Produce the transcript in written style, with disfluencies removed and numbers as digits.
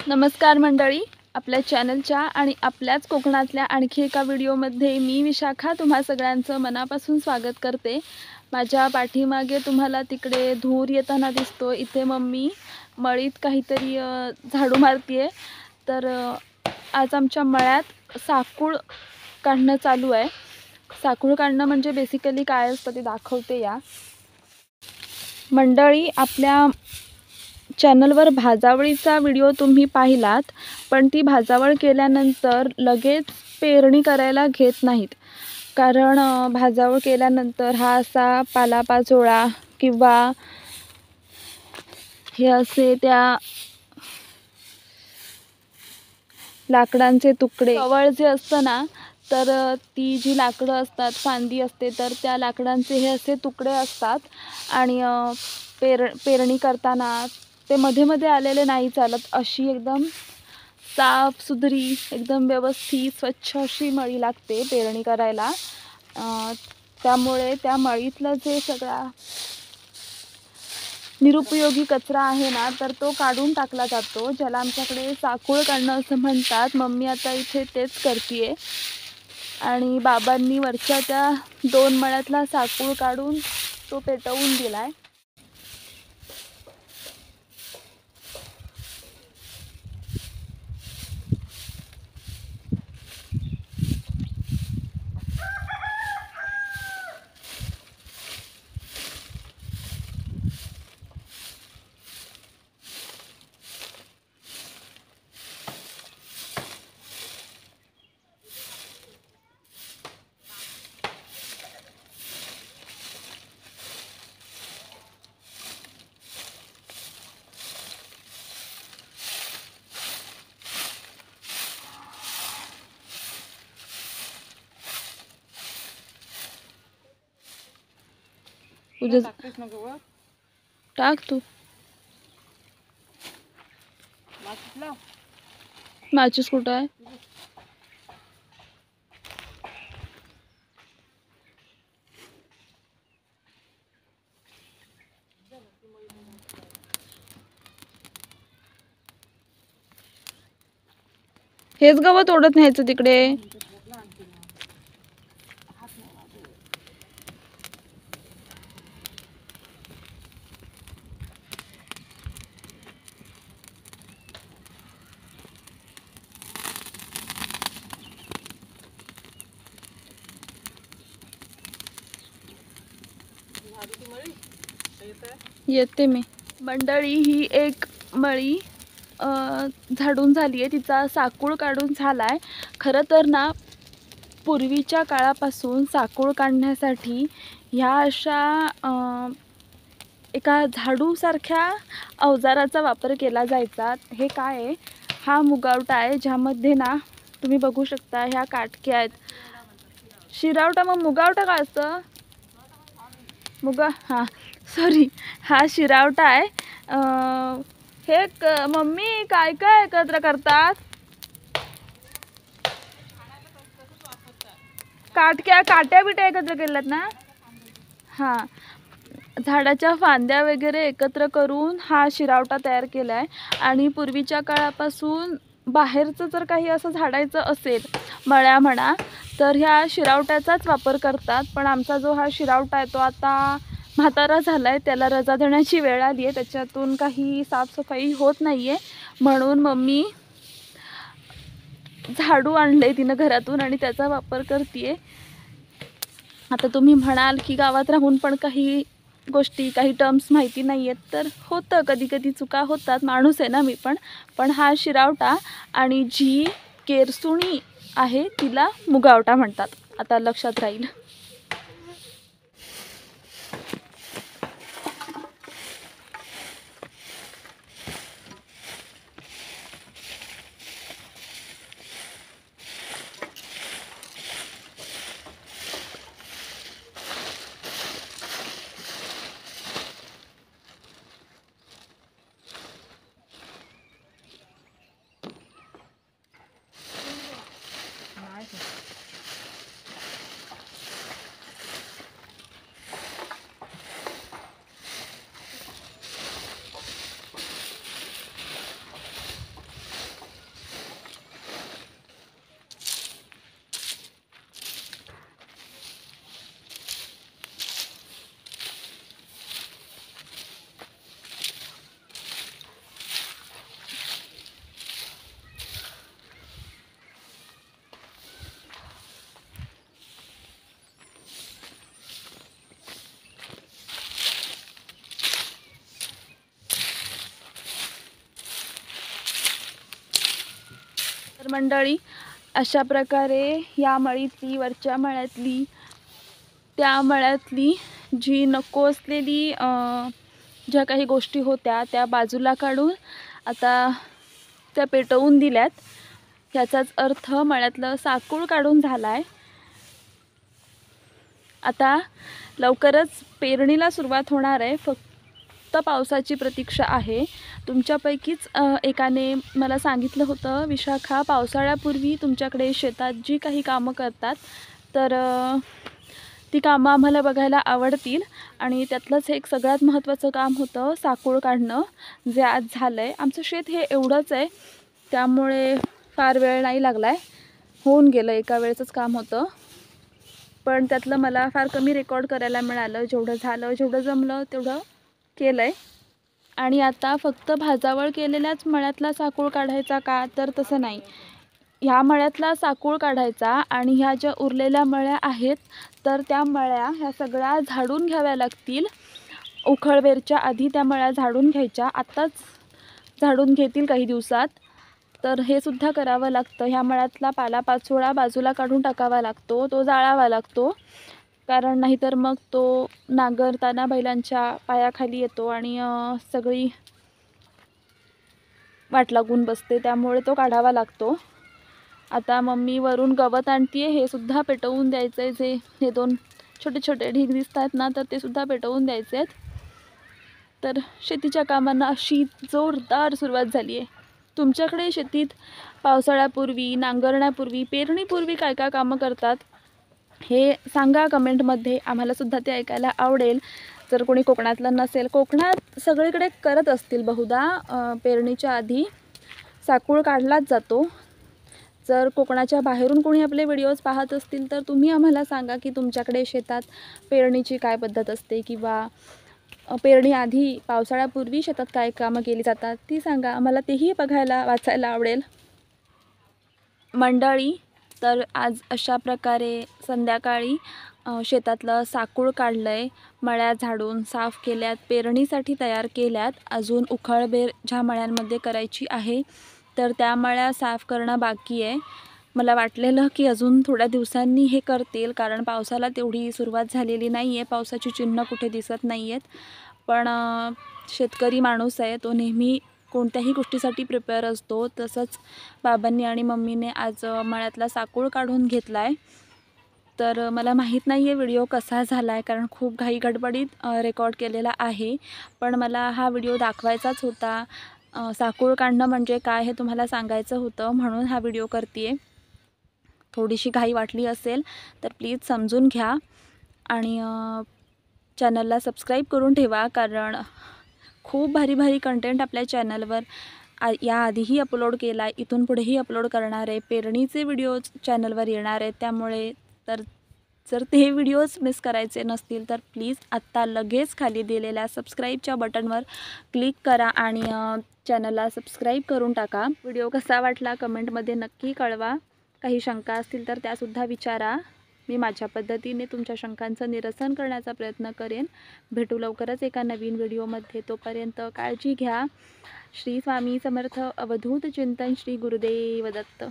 नमस्कार मंडळी, आपल्या चॅनलच्या आणि आपल्याच कोकणातल्या आणखी एका व्हिडिओमध्ये मी विशाखा तुम्हा सगळ्यांचं मनापासून स्वागत करते। माझ्या पाठीमागे तुम्हाला तिकडे धूर येताना दिसतो। इथे मम्मी मळीत काहीतरी झाडू मारतीये। तर आज आमच्या मळ्यात साकूळ काढणं चालू आहे। साकूळ काढणं म्हणजे बेसिकली काय असतं ते दाखवते या मंडळी। आपल्या चॅनलवर भाजावळीचा व्हिडिओ तुम्ही पाहिलात, पण ती भाजावळ केल्यानंतर लगेच पेरणी करायला घेत नाहीत। कारण भाजावळ केल्यानंतर हा असा पालापाचोळा किंवा हे असे त्या लाकडांचे तुकडे, कवळ जे असतं ना, तर ती जी लाकडं असतात, फांदी असते, तर त्या लाकडांचे हे असे तुकडे असतात आणि पेरणी करताना ते मध्ये मध्ये आलेले नाही चालत। अशी एकदम साफसुथरी, एकदम व्यवस्थित स्वच्छ अशी मळी लागते पेरणी करायला। त्यामुळे त्या मळीतलं जे सगळा निरुपयोगी कचरा आहे ना, तर तो काढून टाकला जातो, ज्याला आमच्याकडे साकूळ काढणं असं म्हणतात। मम्मी आता इथे तेच करतीये आणि बाबांनी वरच्या त्या 2 मळ्यातला साकूळ काढून तो पेटवून दिलाय। टाक तू माचीस कुठं आहे? हेच गवत ओढत न्यायचं तिकडे। येते मी मंडळी। ही एक मळी झाडून झाली आहे, तिचा साकूळ काढून झालाय। खरं तर ना, पूर्वीच्या काळापासून साकूळ काढण्यासाठी ह्या अशा एका झाडूसारख्या अवजाराचा वापर केला जायचा। हे काय आहे? हा मुगावटा आहे, ज्यामध्ये ना तुम्ही बघू शकता ह्या काटक्या आहेत। शिरावटा? मग मुगावटा काय असतं? हां सॉरी, हा शिरावटा आहे। हे मम्मी काय काय एकत्र करतात? काट्या बिट्या एकत्र केल्यात ना? हां, झाडाच्या फांद्या वगैरे एकत्र करून हा शिरावटा तयार केला आहे। आणि पूर्वीच्या काळापासून बाहेरचं जर काही असं झाडायचं असेल, मळ्या म्हणा, तर ह्या शिरावट्याचाच वापर करतात। पण आमचा जो हा शिरावटा आहे तो आता म्हातारा झाला आहे, त्याला रजा देण्याची वेळ आली आहे, त्याच्यातून काही साफसफाई होत नाही आहे। म्हणून मम्मी झाडू आणले तिनं घरातून आणि त्याचा वापर करते। आता तुम्ही म्हणाल की गावात राहून पण काही गोष्टी, काही टर्म्स माहिती नाही आहेत, तर होतं, कधी कधी चुका होतात, माणूस आहे ना मी पण हा शिरावटा आणि जी केरसुणी आहे तिला मुगावटा म्हणतात, आता लक्षात राहील। तर मंडळी, अशा प्रकारे या मळीतली, वरच्या मळ्यातली, त्या मळ्यातली जी नको असलेली ज्या काही गोष्टी होत्या त्या बाजूला काढून आता त्या पेटवून दिल्यात. याचाच अर्थ मळ्यातलं साकूळ काढून झाला आहे. आता लवकरच पेरणीला सुरुवात होणार आहे. फक्त पावसाची प्रतीक्षा आहे. तुमच्यापैकीच एकाने मला सांगितलं होतं, विशाखा, पावसाळ्यापूर्वी तुमच्याकडे शेतात जी काही कामं करतात तर ती कामं आम्हाला बघायला आवडतील. आणि त्यातलंच एक सगळ्यात महत्त्वाचं काम होतं साकूळ काढणं, जे आज झालं आहे. आमचं शेत हे एवढंच आहे, त्यामुळे फार वेळ नाही लागला आहे. होऊन गेलं, एका वेळेचंच काम होतं. पण त्यातलं मला फार कमी रेकॉर्ड करायला मिळालं. जेवढं झालं, जेवढं जमलं तेवढं केलं आहे. आणि आता फक्त भाजावळ केलेल्याच मळ्यातला साकूळ काढायचा का, तर तसं नाही. ह्या मळ्यातला साकूळ काढायचा आणि ह्या ज्या उरलेल्या मळ्या आहेत तर त्या मळ्या ह्या सगळ्या झाडून घ्याव्या लागतील. उखळबेरच्या आधी त्या मळ्या झाडून घ्यायच्या. आत्ताच झाडून घेतील काही दिवसात. तर हे सुद्धा करावं लागतं. ह्या मळ्यातला पालापाचोळा बाजूला काढून टाकावा लागतो, तो जाळावा लागतो. कारण नाहीतर मग तो नांगरताना बैलांच्या पायाखाली येतो आणि सगळी वाट लागून बसते, त्यामुळे तो काढावा लागतो. आता मम्मी वरून गवत आणते, हे सुद्धा पेटवून द्यायचं आहे. जे हे 2 छोटे छोटे ढीग दिसतात ना, तर ते सुद्धा पेटवून द्यायचे आहेत. तर शेतीच्या कामांना अशी जोरदार सुरुवात झाली आहे. तुमच्याकडे शेतीत पावसाळ्यापूर्वी, नांगरण्यापूर्वी, पेरणीपूर्वी काय काय कामं करतात हे सांगा कमेंटमध्ये. आम्हालासुद्धा ते ऐकायला आवडेल. जर कोणी कोकणातलं नसेल, कोकणात सगळीकडे करत असतील बहुधा, पेरणीच्या आधी साकूळ काढलाच जातो. जर कोकणाच्या बाहेरून कोणी आपले व्हिडिओज पाहत असतील तर तुम्ही आम्हाला सांगा की तुमच्याकडे शेतात पेरणीची काय पद्धत असते, किंवा पेरणी आधी पावसाळ्यापूर्वी शेतात काय कामं केली जातात ती सांगा. आम्हाला तेही बघायला, वाचायला आवडेल. मंडळी, तर आज अशा प्रकारे संध्याकाळी शेतातलं साकूळ काढलं आहे, मळ्या झाडून साफ केल्यात, पेरणीसाठी तयार केल्यात. अजून उखळबेर ज्या मळ्यांमध्ये करायची आहे तर त्या मळ्या साफ करणं बाकी आहे. मला वाटलेलं की अजून थोड्या दिवसांनी हे करतील, कारण पावसाला तेवढी सुरुवात झालेली नाही आहे. पावसाची चिन्ह कुठे दिसत नाही आहेत. पण शेतकरी माणूस आहे, तो नेहमी कोणत्याही गोष्टीसाठी प्रिपेअर असतो. तसंच बाबांनी आणि मम्मीने आज मळ्यातला साकूळ काढून घेतला आहे. तर मला माहीत नाही आहे व्हिडिओ कसा झाला आहे, कारण खूप घाई गडबडीत रेकॉर्ड केलेला आहे. पण मला हा व्हिडिओ दाखवायचाच होता. साकूळ काढणं म्हणजे काय हे तुम्हाला सांगायचं होतं, म्हणून हा व्हिडिओ करते आहे. थोडीशी घाई वाटली असेल तर प्लीज समजून घ्या. आणि चॅनलला सबस्क्राईब करून ठेवा, कारण खूप भारी भारी कंटेंट आपल्या चॅनलवर याआधीही अपलोड केला आहे, इथून पुढेही अपलोड करणार आहे. पेरणीचे व्हिडिओज चॅनलवर येणार आहेत. त्यामुळे जर ते व्हिडिओज मिस करायचे नसतील तर प्लीज आत्ता लगेच खाली दिलेल्या सबस्क्राईबच्या बटनवर क्लिक करा आणि चॅनलला सबस्क्राईब करून टाका. व्हिडिओ कसा वाटला कमेंटमध्ये नक्की कळवा. काही शंका असतील तर त्यासुद्धा विचारा. मी माझ्या पद्धतीने तुमच्या शंकांचं निरसन करण्याचा प्रयत्न करेन. भेटू लवकरच एका नवीन व्हिडिओमध्ये. तोपर्यंत काळजी घ्या. श्री स्वामी समर्थ. अवधूत चिंतन. श्री गुरुदेव दत्त.